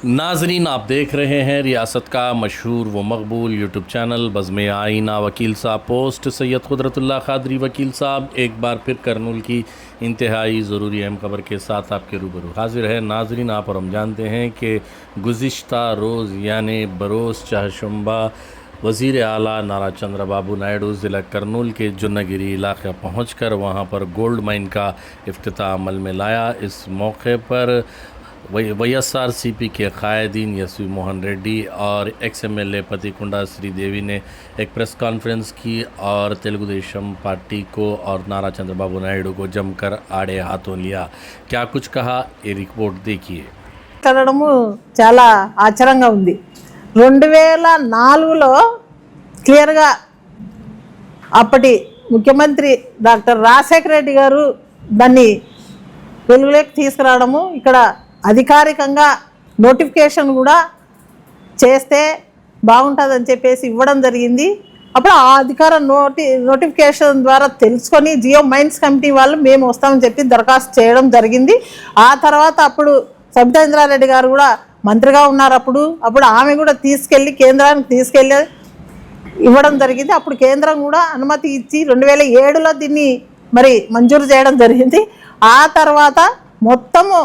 नाजरीन, आप देख रहे हैं रियासत का मशहूर व मकबूल यूट्यूब चैनल बज़्म आईना। वकील साहब पोस्ट सैयद कुदरतुल्लाह क़ादरी वकील साहब एक बार फिर करनूल की इंतहाई ज़रूरी अहम खबर के साथ आपके रूबरू हाजिर है। नाजरीन, आप और हम जानते हैं कि गुज़िश्ता रोज़ यानी बरोज़ चाहशुम्बा वज़ीर आला नारा चंद्रबाबू नायडू ज़िला करनूल के जुन्नागिरी इलाक़े पहुँचकर वहाँ पर गोल्ड माइन का इफ्तिताह अमल में लाया। इस मौके पर YSRCP के कायदीन यशवी मोहन रेड्डी और XMLA पतिकुंडा श्रीदेवी ने एक प्रेस कॉन्फ्रेंस की और तेलुगु देशम पार्टी को और नारा चंद्रबाबू नायडू को जमकर आड़े हाथों लिया। क्या कुछ कहा, ये रिपोर्ट देखिए। చాలా ఆశ్చర్యంగా ఉంది। 2004లో క్లియర్గా అప్పటి ముఖ్యమంత్రి డాక్టర్ రాజశేఖర రెడ్డి గారు దాన్ని వెలుగులోకి తీసుకురావడము, ఇక్కడ అధికారికంగా నోటిఫికేషన్ కూడా చేస్తే బాగుంటుందని చెప్పేసి ఇవ్వడం జరిగింది। అప్పుడు ఆ అధికార నోటిఫికేషన్ ద్వారా తెలుసుకొని జియో మైన్స్ కమిటీ వాళ్ళు మేము వస్తామని చెప్పి దరఖాస్తు చేయడం జరిగింది। ఆ తర్వాత అప్పుడు సబితా ఇంద్రారెడ్డి గారు కూడా మంత్రిగా ఉన్నారు। అప్పుడు ఆమె కూడా కేంద్రానికి తీసుకెళ్ళి ఇవ్వడం జరిగింది। అప్పుడు కేంద్రం కూడా అనుమతి ఇచ్చి 2007లో దీన్ని మరి మంజూరు చేయడం జరిగింది। ఆ తర్వాత మొత్తము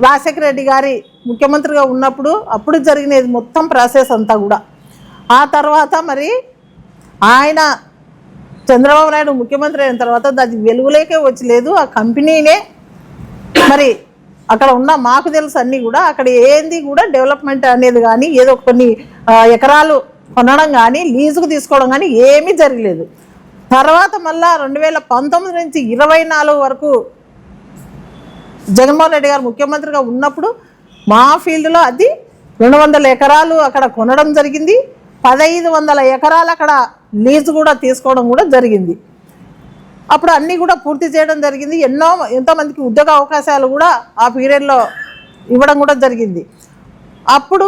రాజశేఖర రెడ్డి గారి ముఖ్యమంత్రిగా ఉన్నప్పుడు అప్పుడు జరిగినది మొత్తం ప్రాసెస్ అంతా కూడా। ఆ తర్వాత మరి ఆయన చంద్రబాబు నాయుడు ముఖ్యమంత్రి అయిన తర్వాత అది వెలుగులోకే వచ్చలేదు। ఆ కంపెనీనే మరి అక్కడ ఉన్న మాకు తెలుసు అన్నీ కూడా అక్కడ ఏంది కూడా డెవలప్మెంట్ అనేది కానీ ఏదో కొన్ని ఎకరాలు కొనడం కానీ లీజుకు తీసుకోవడం కానీ ఏమీ జరగలేదు। తర్వాత మళ్ళా 2019 నుంచి 24 వరకు జగన్మోహన్ రెడ్డి గారు ముఖ్యమంత్రిగా ఉన్నప్పుడు మా ఫీల్డ్లో అది 200 ఎకరాలు అక్కడ కొనడం జరిగింది। 1500 ఎకరాలు అక్కడ లీజు కూడా తీసుకోవడం కూడా జరిగింది। అప్పుడు అన్నీ కూడా పూర్తి చేయడం జరిగింది। ఎంతోమందికి ఉద్యోగ అవకాశాలు కూడా ఆ పీరియడ్లో ఇవ్వడం కూడా జరిగింది। అప్పుడు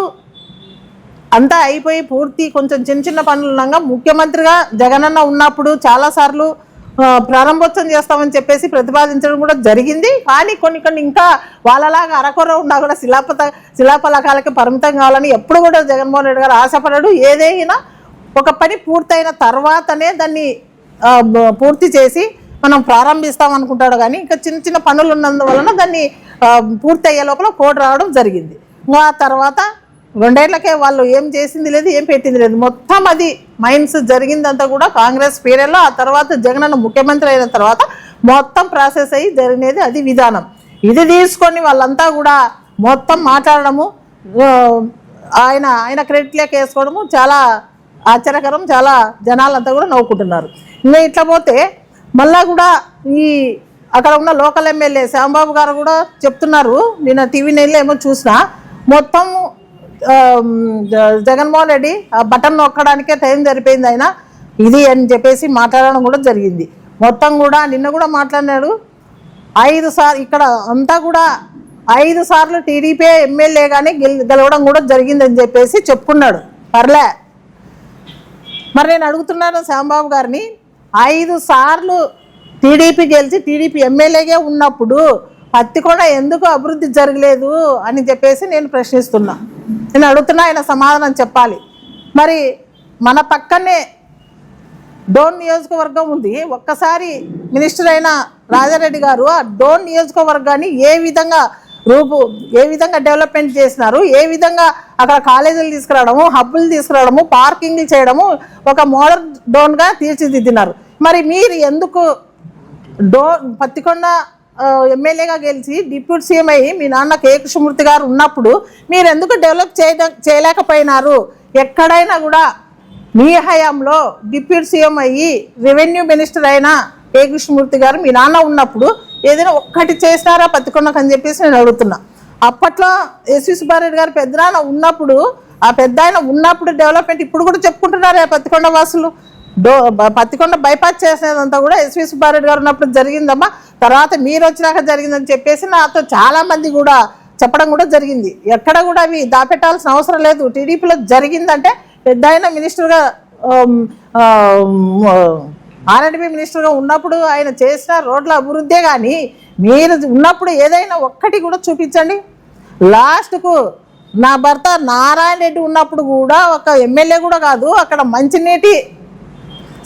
అంతా అయిపోయి పూర్తి కొంచెం చిన్న పనులు ఉండగా ముఖ్యమంత్రిగా జగనన్న ఉన్నప్పుడు చాలాసార్లు ప్రారంభోత్సవం చేస్తామని చెప్పేసి ప్రతిపాదించడం కూడా జరిగింది। కానీ కొన్ని ఇంకా వాళ్ళలాగా అరకొర ఉన్నా కూడా శిలాఫలకాలకి పరిమితం కావాలని ఎప్పుడు కూడా జగన్మోహన్ రెడ్డి గారు ఆశపడడు। ఏదైనా ఒక పని పూర్తయిన తర్వాతనే దాన్ని పూర్తి చేసి మనం ప్రారంభిస్తాం అనుకుంటాడు। కానీ ఇంకా చిన్న పనులు ఉన్నందువలన దాన్ని పూర్తి అయ్యే లోపల కోడ్ రావడం జరిగింది। ఆ తర్వాత 2 ఏళ్లకే వాళ్ళు ఏం చేసింది లేదు, ఏం పెట్టింది లేదు। మొత్తం అది మైన్స్ జరిగిందంతా కూడా కాంగ్రెస్ పీరియడ్లో। ఆ తర్వాత జగనన్న ముఖ్యమంత్రి అయిన తర్వాత మొత్తం ప్రాసెస్ అయ్యి జరిగినది అది విధానం। ఇది తీసుకొని వాళ్ళంతా కూడా మొత్తం మాట్లాడడము, ఆయన క్రెడిట్లోకి వేసుకోవడము చాలా ఆశ్చర్యకరం। చాలా జనాలంతా కూడా నవ్వుకుంటున్నారు। ఇంకా ఇట్లా పోతే మళ్ళా కూడా ఈ అక్కడ ఉన్న లోకల్ ఎమ్మెల్యే శ్యాంబాబు గారు కూడా చెప్తున్నారు, నిన్న TV9లో ఏమో చూసినా, మొత్తం జగన్మోహన్ రెడ్డి ఆ బటన్ నొక్కడానికే టైం సరిపోయింది ఆయన ఇది అని చెప్పేసి మాట్లాడడం కూడా జరిగింది। మొత్తం కూడా నిన్న కూడా మాట్లాడినాడు 5 సార్లు ఇక్కడ అంతా కూడా 5 సార్లు టీడీపీ ఎమ్మెల్యేగానే గెలవడం కూడా జరిగిందని చెప్పేసి చెప్పుకున్నాడు। పర్లే, మరి నేను అడుగుతున్నాను శ్యాంబాబు గారిని, 5 సార్లు టీడీపీ గెలిచి టీడీపీ ఎమ్మెల్యేగా ఉన్నప్పుడు పత్తికొండ ఎందుకు అభివృద్ధి జరగలేదు అని చెప్పేసి నేను ప్రశ్నిస్తున్నా। నేను అడుగుతున్నా, ఆయన సమాధానం చెప్పాలి। మరి మన పక్కనే డోన్ నియోజకవర్గం ఉంది। ఒక్కసారి మినిస్టర్ అయిన రాజారెడ్డి గారు ఆ డోన్ నియోజకవర్గాన్ని ఏ విధంగా డెవలప్మెంట్ చేసినారు, ఏ విధంగా అక్కడ కాలేజీలు తీసుకురావడము, హబ్బులు తీసుకురావడము, పార్కింగ్లు చేయడము, ఒక మోడల్ డోన్గా తీర్చిదిద్దినారు। మరి మీరు ఎందుకు పత్తికొండ ఎమ్మెల్యేగా గెలిచి డిప్యూటీ సీఎం అయ్యి మీ నాన్న కే కృష్ణమూర్తి గారు ఉన్నప్పుడు మీరు ఎందుకు డెవలప్ చేయలేకపోయినారు? ఎక్కడైనా కూడా మీ హయాంలో డిప్యూటీ సీఎం అయ్యి రెవెన్యూ మినిస్టర్ అయిన కే కృష్ణమూర్తి గారు మీ నాన్న ఉన్నప్పుడు ఏదైనా ఒక్కటి చేసినారా పత్తికొండకు అని చెప్పేసి నేను అడుగుతున్నా। అప్పట్లో ఎస్వి సుబ్బారెడ్డి గారు పెద్దనాన్న ఉన్నప్పుడు, ఆ పెద్ద ఆయన ఉన్నప్పుడు డెవలప్మెంట్ ఇప్పుడు కూడా చెప్పుకుంటున్నారు పత్తికొండ వాసులు। పత్తికొండ బైపాస్ చేసినదంతా కూడా ఎస్వి సుబ్బారెడ్డి గారు ఉన్నప్పుడు జరిగిందమ్మా, తర్వాత మీరు వచ్చినాక జరిగిందని చెప్పేసి నాతో చాలామంది కూడా చెప్పడం కూడా జరిగింది। ఎక్కడ కూడా అవి దాపెట్టాల్సిన అవసరం లేదు। టీడీపీలో జరిగిందంటే పెద్ద ఆయన మినిస్టర్గా ఆర్ఎండ్బి మినిస్టర్గా ఉన్నప్పుడు ఆయన చేసిన రోడ్ల అభివృద్ధే కానీ మీరు ఉన్నప్పుడు ఏదైనా ఒక్కటి కూడా చూపించండి। లాస్ట్కు నా భర్త నారాయణ రెడ్డి ఉన్నప్పుడు కూడా ఒక ఎమ్మెల్యే కూడా కాదు, అక్కడ మంచినీటి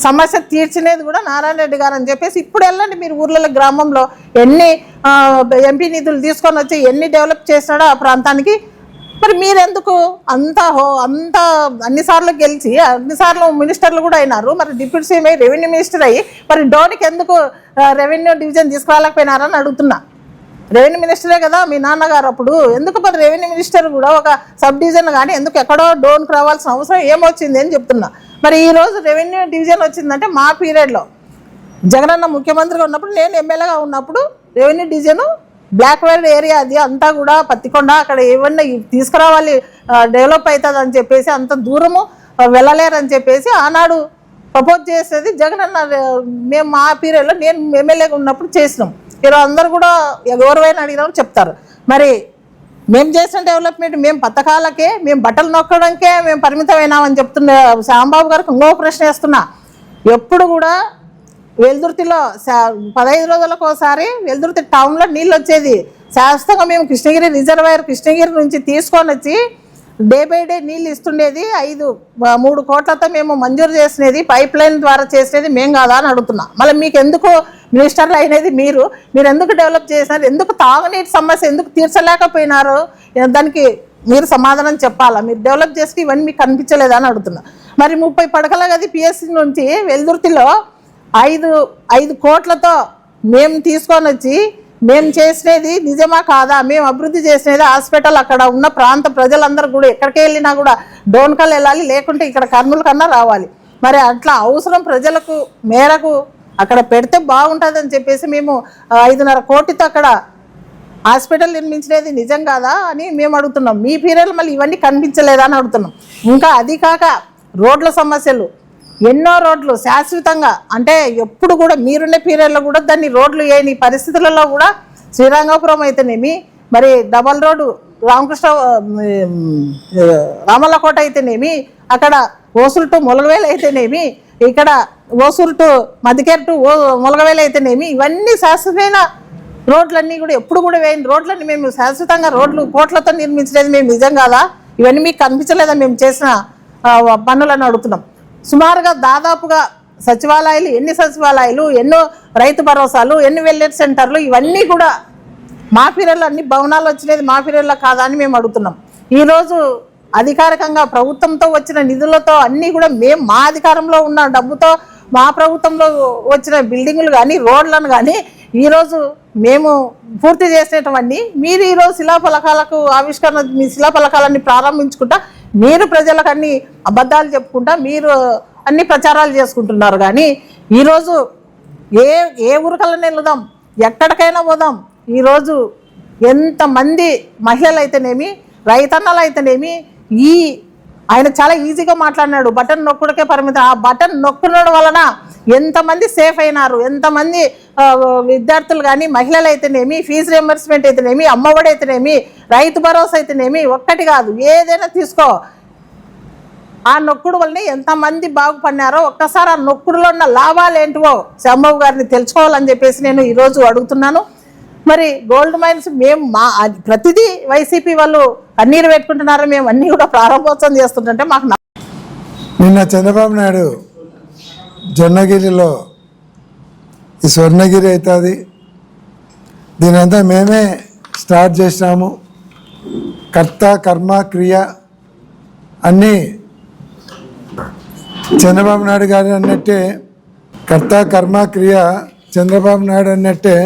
సమస్య తీర్చినది కూడా నారాయణ రెడ్డి గారు అని చెప్పేసి ఇప్పుడు వెళ్ళండి మీరు ఊర్లలో గ్రామంలో ఎన్ని ఎంపీ నిధులు తీసుకొని వచ్చి ఎన్ని డెవలప్ చేసినాడో ఆ ప్రాంతానికి. మరి మీరెందుకు అంత అన్నిసార్లు గెలిచి అన్నిసార్లు మినిస్టర్లు కూడా అయినారు, మరి డిప్యూటీ సీఎం అయ్యి రెవెన్యూ మినిస్టర్ అయ్యి మరి డోనికి ఎందుకు రెవెన్యూ డివిజన్ తీసుకురాలేకపోయినారని అడుగుతున్నా. రెవెన్యూ మినిస్టరే కదా మీ నాన్నగారు, అప్పుడు ఎందుకు మరి రెవెన్యూ మినిస్టర్ కూడా ఒక సబ్ డివిజన్ కానీ ఎందుకు ఎక్కడో డోన్కి రావాల్సిన అవసరం ఏమొచ్చింది అని చెప్తున్నా. మరి ఈరోజు రెవెన్యూ డివిజన్ వచ్చిందంటే మా పీరియడ్లో జగనన్న ముఖ్యమంత్రిగా ఉన్నప్పుడు నేను ఎమ్మెల్యేగా ఉన్నప్పుడు రెవెన్యూ డివిజను బ్లాక్వర్డ్ ఏరియా అది అంతా కూడా పత్తికొండ అక్కడ ఏమన్నా తీసుకురావాలి డెవలప్ అవుతుంది అని చెప్పేసి అంత దూరము వెళ్ళలేరని చెప్పేసి ఆనాడు ప్రపోజ్ చేసేది జగనన్న. మేము మా పీరియడ్లో నేను ఎమ్మెల్యేగా ఉన్నప్పుడు చేసినాం. ఈరోజు అందరూ కూడా ఎవరైనా అడిగినప్పుడు చెప్తారు. మరి మేము చేసిన డెవలప్మెంట్ మేము పథకాలకే మేము బట్టలు నొక్కడానికే మేము పరిమితమైనామని చెప్తున్న శ్యాంబాబు గారికి ఇంకో ప్రశ్న వేస్తున్నా. ఎప్పుడు కూడా వెల్దుర్తిలో 15 రోజులకు ఒకసారి వెల్దుర్తి టౌన్లో నీళ్ళు వచ్చేది. శాశ్వతంగా మేము కృష్ణగిరి రిజర్వాయర్ కృష్ణగిరి నుంచి తీసుకొని వచ్చి డే బై డే నీళ్ళు ఇస్తుండేది. 3 కోట్లతో మేము మంజూరు చేసినది పైప్ లైన్ ద్వారా చేసినది మేము కాదా అని అడుగుతున్నా. మళ్ళీ మీకు ఎందుకు మినిస్టర్లు అయినది మీరు ఎందుకు డెవలప్ చేసినారు, ఎందుకు తాగునీటి సమస్య ఎందుకు తీర్చలేకపోయినారు, దానికి మీరు సమాధానం చెప్పాలా. మీరు డెవలప్ చేసి ఇవన్నీ మీకు కనిపించలేదా అని అడుగుతున్నా. మరి 30 పడకల గది పిఎస్సి నుంచి వెల్దుర్తిలో 5 కోట్లతో మేము తీసుకొని వచ్చి మేము చేసినది నిజమా కాదా, మేము అభివృద్ధి చేసినది హాస్పిటల్ అక్కడ ఉన్న ప్రాంత ప్రజలందరూ కూడా ఎక్కడికి వెళ్ళినా కూడా డోన్కల్ వెళ్ళాలి, లేకుంటే ఇక్కడ కర్నూలు కన్నా రావాలి. మరి అట్లా అవసరం ప్రజలకు మేరకు అక్కడ పెడితే బాగుంటుందని చెప్పేసి మేము 5.5 కోటితో అక్కడ హాస్పిటల్ నిర్మించినది నిజం కాదా అని మేము అడుగుతున్నాం. మీ పీరియడ్లో మళ్ళీ ఇవన్నీ కనిపించలేదా అని అడుగుతున్నాం. ఇంకా అది కాక రోడ్ల సమస్యలు ఎన్నో రోడ్లు శాశ్వతంగా అంటే ఎప్పుడు కూడా మీరున్న పీరియడ్లో కూడా దాన్ని రోడ్లు వేయని పరిస్థితులలో కూడా శ్రీరంగపురం అయితేనేమి, మరి డబల్ రోడ్డు రామల్లకోట అయితేనేమి, అక్కడ ఓసూరు టు ములగవేలు అయితేనేమి, ఇక్కడ ఓసూరు టు మదికేరు టు ములగవేలు అయితేనేమి, ఇవన్నీ శాశ్వతమైన రోడ్లన్నీ కూడా ఎప్పుడు కూడా వేయని రోడ్లన్నీ మేము శాశ్వతంగా రోడ్లు కోట్లతో నిర్మించలేదు మేము నిజం కాదా, ఇవన్నీ మీకు కనిపించలేదా మేము చేసిన పనులను అడుగుతున్నాం. సుమారుగా దాదాపుగా సచివాలయాలు ఎన్ని సచివాలయాలు, ఎన్నో రైతు భరోసాలు, ఎన్ని వెల్నెస్ సెంటర్లు, ఇవన్నీ కూడా మా పీరియడ్లో అన్ని భవనాలు వచ్చినది మా పీరియడ్లో కాదా అని మేము అడుగుతున్నాం. ఈరోజు అధికారికంగా ప్రభుత్వంతో వచ్చిన నిధులతో అన్నీ కూడా మేము మా అధికారంలో ఉన్న డబ్బుతో మా ప్రభుత్వంలో వచ్చిన బిల్డింగులు కానీ రోడ్లను కానీ ఈరోజు మేము పూర్తి చేసేటవన్నీ మీరు ఈరోజు శిలాఫలకాలకు ఆవిష్కరణ మీ శిలాఫలకాలన్నీ ప్రారంభించుకుంటా మీరు ప్రజలకు అన్ని అబద్ధాలు చెప్పుకుంటా మీరు అన్ని ప్రచారాలు చేసుకుంటున్నారు. కానీ ఈరోజు ఏ ఊరికల్లా వెళ్దాం, ఎక్కడికైనా పోదాం, ఈరోజు ఎంతమంది మహిళలు అయితేనేమి రైతన్నలు అయితేనేమి ఆయన చాలా ఈజీగా మాట్లాడినాడు, బటన్ నొక్కుడికే పరిమితం. ఆ బటన్ నొక్కడం వలన ఎంతమంది సేఫ్ అయినారు, ఎంతమంది విద్యార్థులు కానీ మహిళలు అయితేనేమి, ఫీజు రియంబర్స్మెంట్ అయితేనేమి, అమ్మఒడి అయితేనేమి, రైతు భరోసా అయితేనేమి, ఒక్కటి కాదు ఏదైనా తీసుకో, ఆ నొక్కుడు వల్లనే ఎంతమంది బాగుపడినారో ఒక్కసారి ఆ నొక్కుడులో ఉన్న లాభాలు ఏంటివో శ్యాంబాబు గారిని తెలుసుకోవాలని చెప్పేసి నేను ఈరోజు అడుగుతున్నాను. మరి గోల్డ్ మైన్స్ మేము ప్రతిదీ వైసీపీ వాళ్ళు కన్నీరు పెట్టుకుంటున్నారు, మేము అన్నీ కూడా ప్రారంభోత్సవం చేస్తుంటే మాకు నిన్న చంద్రబాబు నాయుడు జొన్నగిరిలో ఈ స్వర్ణగిరి అవుతుంది, దీనంతా మేమే స్టార్ట్ చేసినాము, కర్త కర్మ క్రియ అన్నీ చంద్రబాబు నాయుడు గారు అన్నట్టే, కర్త కర్మ క్రియ చంద్రబాబు నాయుడు అన్నట్టే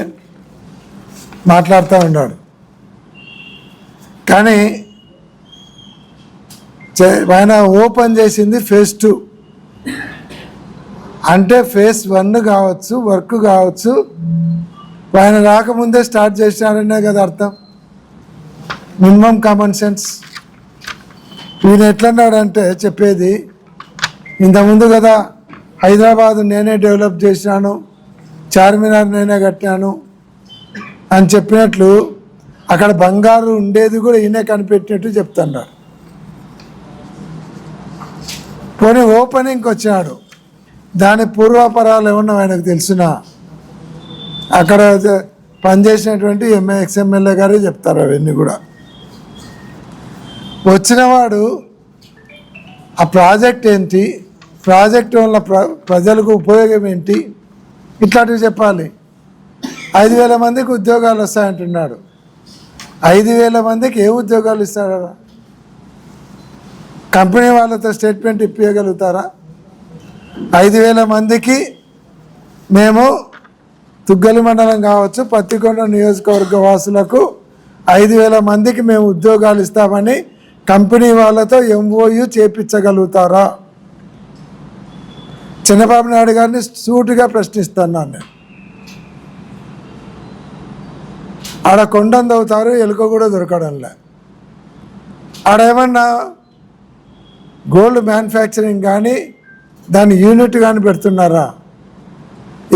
మాట్లాడుతూ ఉన్నాడు. కానీ ఆయన ఓపెన్ చేసింది ఫేజ్ 2 అంటే ఫేజ్ 1 కావచ్చు, వర్క్ కావచ్చు, ఆయన రాకముందే స్టార్ట్ చేసినారనే కదా అర్థం. Minimum common sense. ఈయన ఎట్లన్నాడంటే చెప్పేది, ఇంతకుముందు కదా హైదరాబాద్ నేనే డెవలప్ చేసినాను, చార్మినార్ నేనే కట్టాను అని చెప్పినట్లు అక్కడ బంగారు ఉండేది కూడా ఈయనే కనిపెట్టినట్టు చెప్తున్నారు. పోనీ ఓపెనింగ్కి వచ్చినాడు, దాని పూర్వాపరాలు ఏమన్నా ఆయనకు తెలిసిన అక్కడ పనిచేసినటువంటి ఎక్స్ఎమ్మెల్యే గారే చెప్తారు అవన్నీ కూడా. వచ్చినవాడు ఆ ప్రాజెక్ట్ ఏంటి, ప్రాజెక్ట్ వల్ల ప్రజలకు ఉపయోగం ఏంటి, ఇట్లాంటివి చెప్పాలి. 5,000 మందికి ఉద్యోగాలు వస్తాయంటున్నాడు. 5,000 మందికి ఏ ఉద్యోగాలు ఇస్తారా? కంపెనీ వాళ్ళతో స్టేట్మెంట్ ఇప్పించగలుగుతారా? 5,000 మందికి మేము తుగ్గలి మండలం కావచ్చు, పత్తికొండ నియోజకవర్గ వాసులకు 5,000 మందికి మేము ఉద్యోగాలు ఇస్తామని కంపెనీ వాళ్ళతో MOU చేపించగలుగుతారా? చంద్రబాబు నాయుడు గారిని సూటిగా ప్రశ్నిస్తున్నాను నేను. ఆడ కొండను తవ్వుతారు, ఎలుక కూడా దొరకడంలే. ఆడేమన్నా గోల్డ్ మ్యానుఫ్యాక్చరింగ్ కానీ దాని యూనిట్ కానీ పెడుతున్నారా?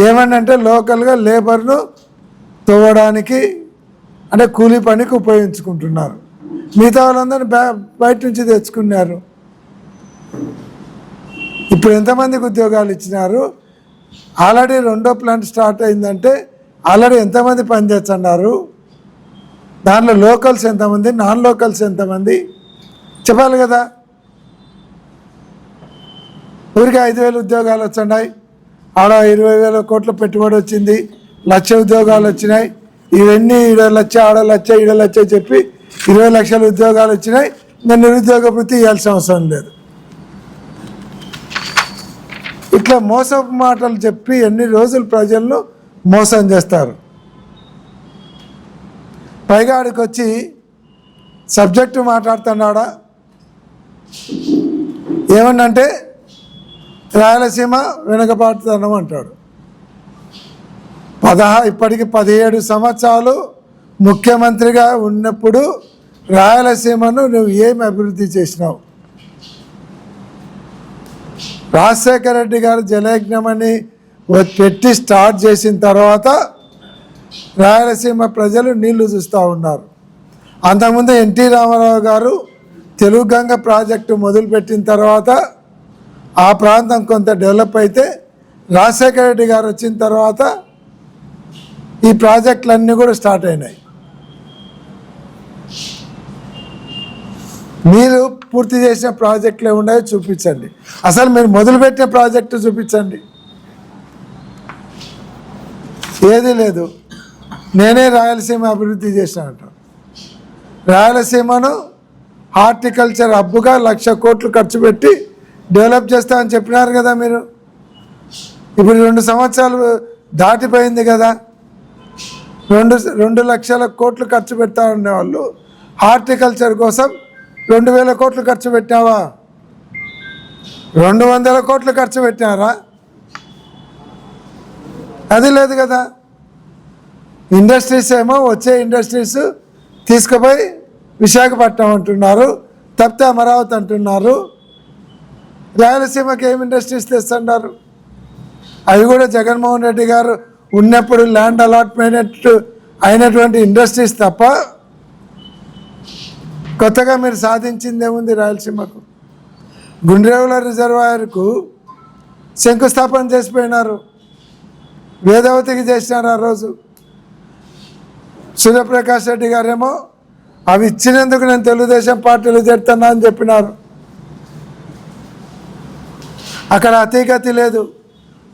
ఏమన్నా అంటే లోకల్గా లేబర్ను తవ్వడానికి అంటే కూలీ పనికి ఉపయోగించుకుంటున్నారు. మిగతా వాళ్ళందరూ బయట నుంచి తెచ్చుకున్నారు. ఇప్పుడు ఎంతమందికి ఉద్యోగాలు ఇచ్చినారు? ఆల్రెడీ 2వ ప్లాంట్ స్టార్ట్ అయిందంటే ఆల్రెడీ ఎంతమంది పనిచేస్తున్నారు? దాంట్లో లోకల్స్ ఎంతమంది, నాన్ లోకల్స్ ఎంతమంది చెప్పాలి కదా. ఊరికి 5,000 ఉద్యోగాలు వచ్చినాయి, ఆడ 20,000 కోట్ల పెట్టుబడి వచ్చింది, 1,00,000 ఉద్యోగాలు వచ్చినాయి. ఇవన్నీ 1,00,000 ఆడ 1,00,000 ఈడ 1,00,000 చెప్పి 20 లక్షల ఉద్యోగాలు వచ్చినాయి. ఇంకా నిరుద్యోగ వృత్తి ఇవ్వాల్సిన అవసరం లేదు. ఇట్లా మోసపు మాటలు చెప్పి ఎన్ని రోజులు ప్రజలను మోసం చేస్తారు. పైగా ఆడికి వచ్చి సబ్జెక్టు మాట్లాడుతున్నాడా? ఏమన్నంటే రాయలసీమ వెనుకబాటుతనం అంటాడు. ఇప్పటికి 17 సంవత్సరాలు ముఖ్యమంత్రిగా ఉన్నప్పుడు రాయలసీమను నువ్వు ఏమి అభివృద్ధి చేసినావు? రాజశేఖర రెడ్డి గారు జలయజ్ఞం అని పెట్టి స్టార్ట్ చేసిన తర్వాత రాయలసీమ ప్రజలు నీళ్లు చూస్తూ ఉన్నారు. అంతకుముందు ఎన్టీ రామారావు గారు తెలుగు గంగ ప్రాజెక్టు మొదలుపెట్టిన తర్వాత ఆ ప్రాంతం కొంత డెవలప్ అయితే రాజశేఖర రెడ్డి గారు వచ్చిన తర్వాత ఈ ప్రాజెక్టులన్నీ కూడా స్టార్ట్ అయినాయి. మీరు పూర్తి చేసిన ప్రాజెక్టులు ఏమున్నాయో చూపించండి. అసలు మీరు మొదలుపెట్టిన ప్రాజెక్టు చూపించండి. ఏదీ లేదు. నేనే రాయలసీమ అభివృద్ధి చేసినట్టు. రాయలసీమను హార్టికల్చర్ హబ్గా 1,00,000 కోట్లు ఖర్చు పెట్టి డెవలప్ చేస్తామని చెప్పినారు కదా మీరు. ఇప్పుడు 2 సంవత్సరాలు దాటిపోయింది కదా. 2 లక్షల కోట్లు ఖర్చు పెడతా ఉండేవాళ్ళు హార్టికల్చర్ కోసం 2,000 కోట్లు ఖర్చు పెట్టావా? 200 కోట్లు ఖర్చు పెట్టారా? అది లేదు కదా. ఇండస్ట్రీస్ ఏమో వచ్చే ఇండస్ట్రీస్ తీసుకుపోయి విశాఖపట్నం అంటున్నారు, తప్పితే అమరావతి అంటున్నారు. రాయలసీమకి ఏం ఇండస్ట్రీస్ తెస్తున్నారు? అవి కూడా జగన్మోహన్ రెడ్డి గారు ఉన్నప్పుడు ల్యాండ్ అలాట్మెంట్ అయినటువంటి ఇండస్ట్రీస్ తప్ప కొత్తగా మీరు సాధించింది ఏముంది రాయలసీమకు? గుండ్రేవుల రిజర్వాయర్కు శంకుస్థాపన చేసిపోయినారు, వేదవతికి చేసినారు. ఆ రోజు సూర్యప్రకాష్ రెడ్డి గారేమో అవి ఇచ్చినందుకు నేను తెలుగుదేశం పార్టీలో చేరుతున్నా అని చెప్పినారు. అక్కడ అతీగతి లేదు.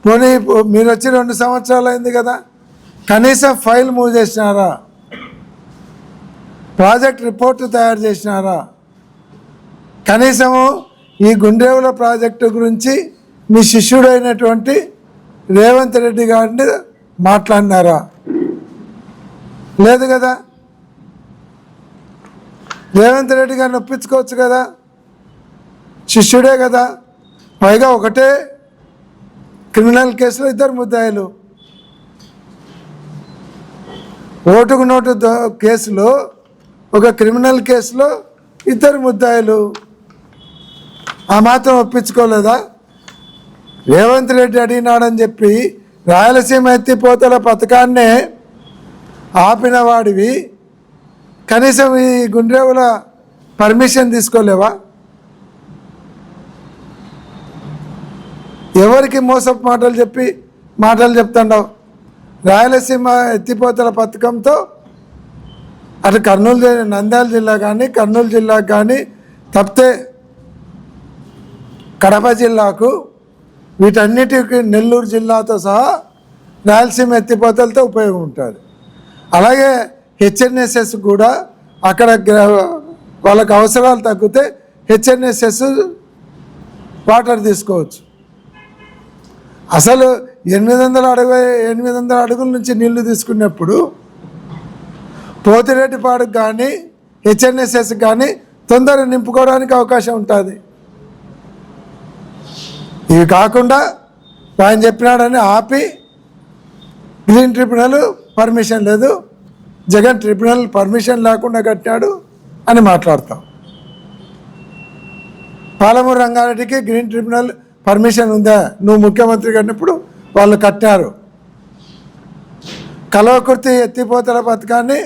పోనీ మీరు వచ్చి 2 సంవత్సరాలు అయింది కదా, కనీసం ఫైల్ మూవ్ చేసినారా? ప్రాజెక్ట్ రిపోర్టు తయారు చేసినారా? కనీసము ఈ గుండ్రేవుల ప్రాజెక్టు గురించి మీ శిష్యుడైనటువంటి రేవంత్ రెడ్డి గారిని మాట్లాడినారా? లేదు కదా. రేవంత్ రెడ్డి గారిని ఒప్పించుకోవచ్చు కదా, శిష్యుడే కదా. పైగా ఒకటే క్రిమినల్ కేసులో 2 ముద్దాయిలు. ఓటుకు నోటు కేసులో ఒక క్రిమినల్ కేసులో 2 ముద్దాయిలు. ఆ మాత్రం ఒప్పించుకోలేదా? రేవంత్ రెడ్డి అడిగినాడని చెప్పి రాయలసీమ ఎత్తిపోతల పథకాన్నే ఆపిన వాడివి కనీసం ఈ గుండ్రేవుల పర్మిషన్ తీసుకోలేవా? ఎవరికి మోసపు మాటలు చెప్తాండవు? రాయలసీమ ఎత్తిపోతల పథకంతో అటు నంద్యాల జిల్లా కానీ కర్నూలు జిల్లాకు కానీ తప్పితే కడప జిల్లాకు వీటన్నిటికీ నెల్లూరు జిల్లాతో సహా రాయలసీమ ఎత్తిపోతలతో ఉపయోగం ఉంటుంది. అలాగే హెచ్ఎన్ఎస్ఎస్ కూడా అక్కడ వాళ్ళకి అవసరాలు తగ్గితే హెచ్ఎన్ఎస్ఎస్ వాటర్ తీసుకోవచ్చు. అసలు 800 అడుగుల నుంచి నీళ్లు తీసుకున్నప్పుడు పోతిరెడ్డిపాడుకు కానీ హెచ్ఎన్ఎస్ఎస్ కానీ తొందరగా నింపుకోవడానికి అవకాశం ఉంటుంది. ఇవి కాకుండా ఆయన చెప్పినాడని ఆపి గ్రీన్ ట్రిబ్యునల్ పర్మిషన్ లేదు, జగన్ ట్రిబ్యునల్ పర్మిషన్ లేకుండా కట్టినాడు అని మాట్లాడతాం. పాలమూరు రంగారెడ్డికి గ్రీన్ ట్రిబ్యునల్ పర్మిషన్ ఉందా? నువ్వు ముఖ్యమంత్రి కట్టినప్పుడు వాళ్ళు కట్టారు. కల్వకుర్తి ఎత్తిపోతల పథకాన్ని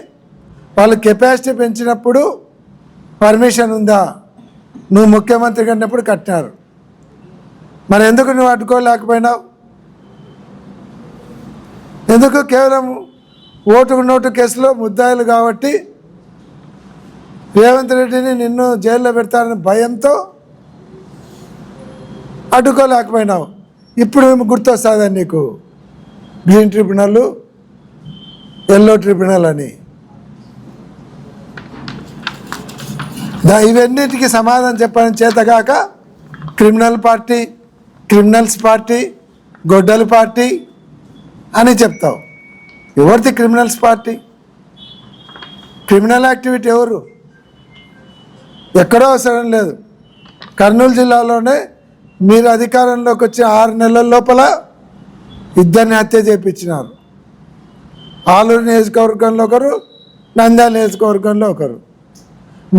వాళ్ళు కెపాసిటీ పెంచినప్పుడు పర్మిషన్ ఉందా? నువ్వు ముఖ్యమంత్రి కట్టినప్పుడు కట్టారు. మరి ఎందుకు నువ్వు అడ్డుకోలేకపోయినావు? ఎందుకు? కేవలం ఓటుకు నోటు కేసులో ముద్దాయిలు కాబట్టి రేవంత్ రెడ్డిని నిన్ను జైల్లో పెడతారని భయంతో అడ్డుకోలేకపోయినావు. ఇప్పుడు గుర్తొస్తుందా నీకు గ్రీన్ ట్రిబ్యునల్, ఎల్లో ట్రిబ్యునల్ అని? ఇవన్నిటికీ సమాధానం చెప్పని చేతగాక క్రిమినల్స్ పార్టీ, గొడ్డలి పార్టీ అని చెప్తావు. ఎవరిది క్రిమినల్స్ పార్టీ? క్రిమినల్ యాక్టివిటీ ఎవరు? ఎక్కడో అవసరం లేదు. కర్నూలు జిల్లాలోనే మీరు అధికారంలోకి వచ్చి 6 నెలల లోపల 2 హత్య చేయించినారు. ఆలూరు నియోజకవర్గంలో ఒకరు, నంద్యాల నియోజకవర్గంలో ఒకరు.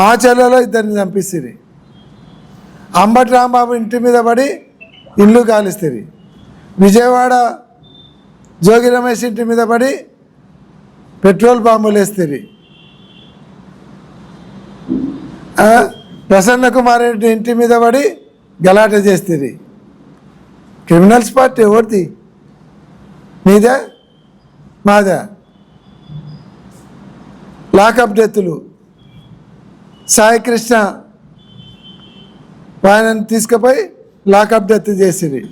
మాచెల్లలో 2 చంపిస్తుంది. అంబటి రాంబాబు ఇంటి మీద పడి ఇల్లు కాలిస్తుంది. విజయవాడ జోగి రమేష్ ఇంటి మీద పడి పెట్రోల్ బాంబులు వేస్తుంది. ప్రసన్న కుమార్ రెడ్డి ఇంటి మీద పడి గలాట చేస్తుంది. క్రిమినల్స్ పార్టీ ఎవరిది? మీదే, మాదే? లాకప్ డెత్తులు, సాయికృష్ణ ఆయనను తీసుకుపోయి లాకప్ డెత్ చేసిరి.